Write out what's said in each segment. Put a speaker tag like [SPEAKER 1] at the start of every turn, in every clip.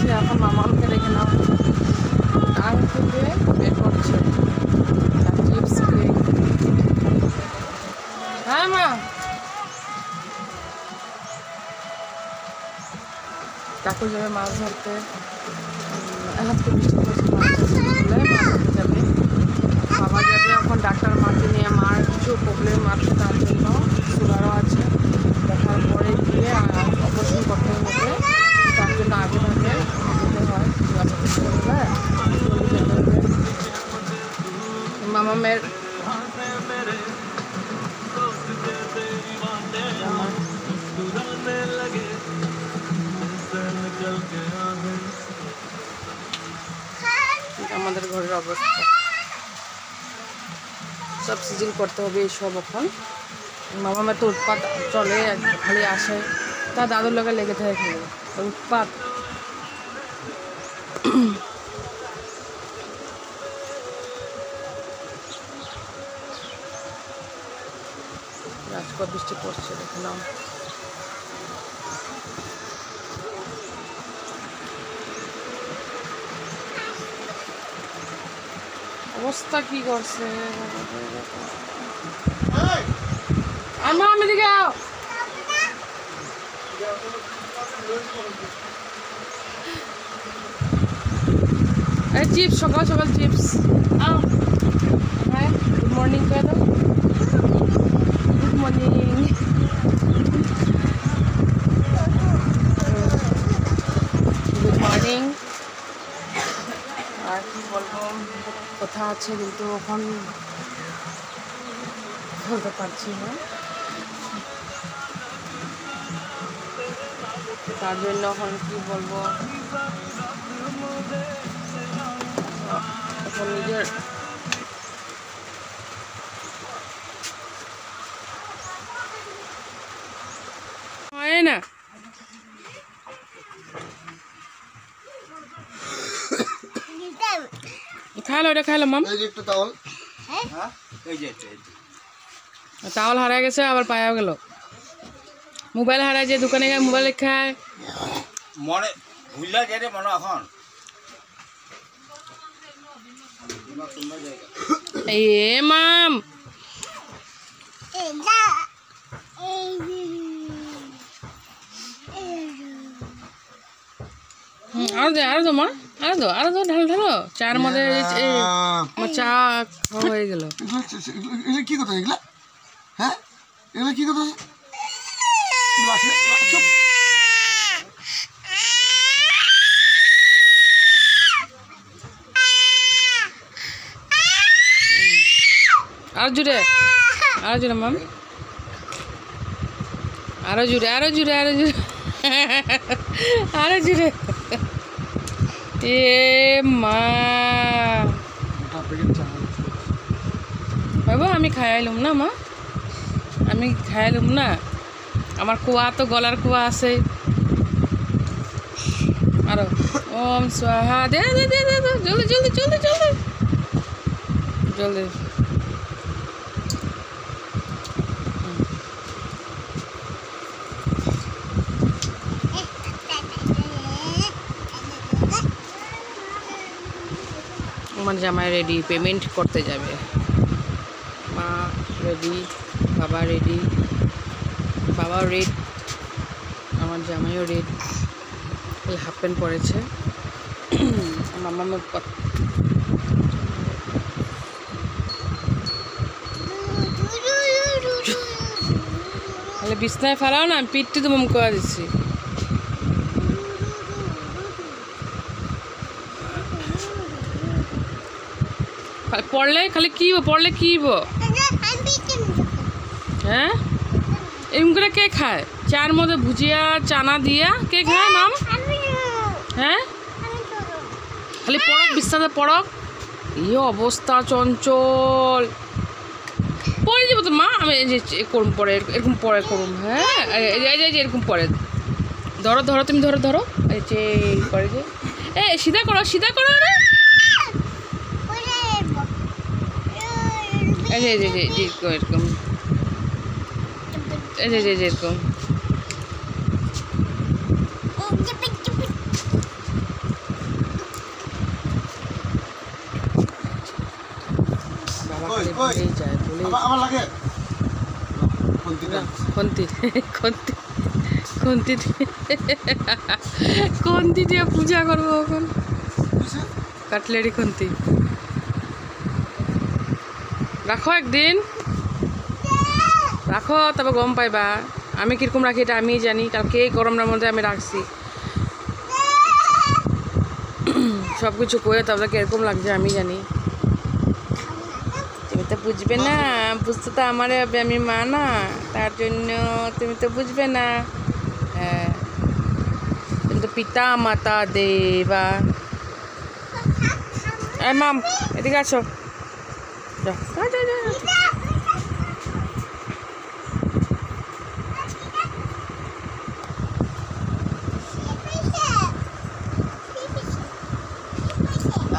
[SPEAKER 1] আছে, এখন মামাকে রেখে নাও। টাং থেকে বের করছে চিপস কেক। হ্যাঁ মা, কাকু যাবে মাছ ধরতে। আজকে বৃষ্টি পড়ছে, মাছ ধরতে যাবে। বাবা যাবে এখন ডাক্তার মাকে নিয়ে। মার কিছু প্রবলেম আছে, তার জন্য সুগারও আছে। দেখার পরে গিয়ে অপারেশন করতে হবে, তার জন্য আগে ভাগে যেতে হয়। মামা মেয়ের আমাদের ঘরের অবস্থা সব সিজন করতে হবে এইসব। এখন মামা মেয়ের তো উৎপাত চলে, খালি আসে, তার দাদুর লোকে লেগে থাকে খালি উৎপাত। আজকে বৃষ্টি পড়ছে, দেখে নাও। অবস্থা কি করছে আমার, আমি দিকে চিপস, সকাল সকাল চিপস। হ্যাঁ, গুড মর্নিং কে দাও। Good morning. Good morning. আর কি বলবো, কথা আছে কিন্তু এখন বলতে পারছি না, তার জন্য এখন কি বলবো, এখন নিজের হয় না। খাইলো, এটা খাইলো মাম। টাওয়াল হারা গেছে, আবার পাওয়া গেল। মোবাইল হারায়, যে দোকানে গিয়ে মোবাইল খায়
[SPEAKER 2] মনে ভুলা যায় রে মনে এখন।
[SPEAKER 1] এ মাম, আরো দে, আরো দো মা, আরো দো, আরো দো, ঢালো ঢালো। চার মধ্যে চা খাওয়া হয়ে গেল।
[SPEAKER 3] কি কথা এগুলা? হ্যাঁ, এগুলা কি কথা?
[SPEAKER 1] আরো জুড়ে, আরো জুড়ে মাম, আরো জুড়ে, আরো জুড়ে, আরো জুড়ে, আরো জুড়ে। এ মা বাবা, আমি খাইলাম না মা, আমি খাইলাম না। আমার কুয়া তো গলার কুয়া আছে। আরো ওম স্বাহা, দে দে দে দে, জলদি জলদি জলদি জলদি জলদি। আমার জামাই রেডি, পেমেন্ট করতে যাবে। মা রেডি, বাবা রেডি, বাবা রেড, আমার জামাইও রেড। হাফ প্যান্ট পরেছে। মামা তাহলে বিছনায় ফেলাও না, পিঠটি তো মম করে দিচ্ছি। পড়লে খালি কি পড়লে কি হ্যাঁ, এরকম করে কে খায়? চার মধ্যে ভুজিয়া চানা দিয়া কে খায় মাম? হ্যাঁ, খালি পড়ক, বিছনাতে পড়ক। এই অবস্থা চঞ্চল, পরে যাবো তো মা। আমি এই যে করুম পরে, এরকম পরে করুম। হ্যাঁ, এরকম পরে ধরো ধরো, তুমি ধরো ধরো, এই যে করে যে, এ সিধা করো, সিধা করো রে। এই যে এরকম, এই যে এরকম। খন্তি খন্তি খন্তি খন্তি দিয়ে পূজা করবো এখন কাটলেরি খন্তি রাখো একদিন রাখো তবে গম পাইবা আমি কিরকম রাখি এটা আমি জানি কালকে এই গরমের মধ্যে আমি রাখছি সব কিছু করে তবে কিরকম লাগছে আমি জানি তুমি তো বুঝবে না বুঝতে তো আমারে হবে আমি মা না তার জন্য তুমি তো বুঝবে না হ্যাঁ তুমি তো পিতা মাতা দেবা এই মাম এদিকে আসো যাও যাও যাও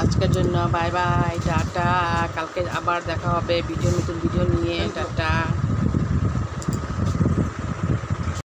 [SPEAKER 1] আজকের জন্য বাই বাই টাটা কালকে আবার দেখা হবে নতুন ভিডিও নিয়ে টাটা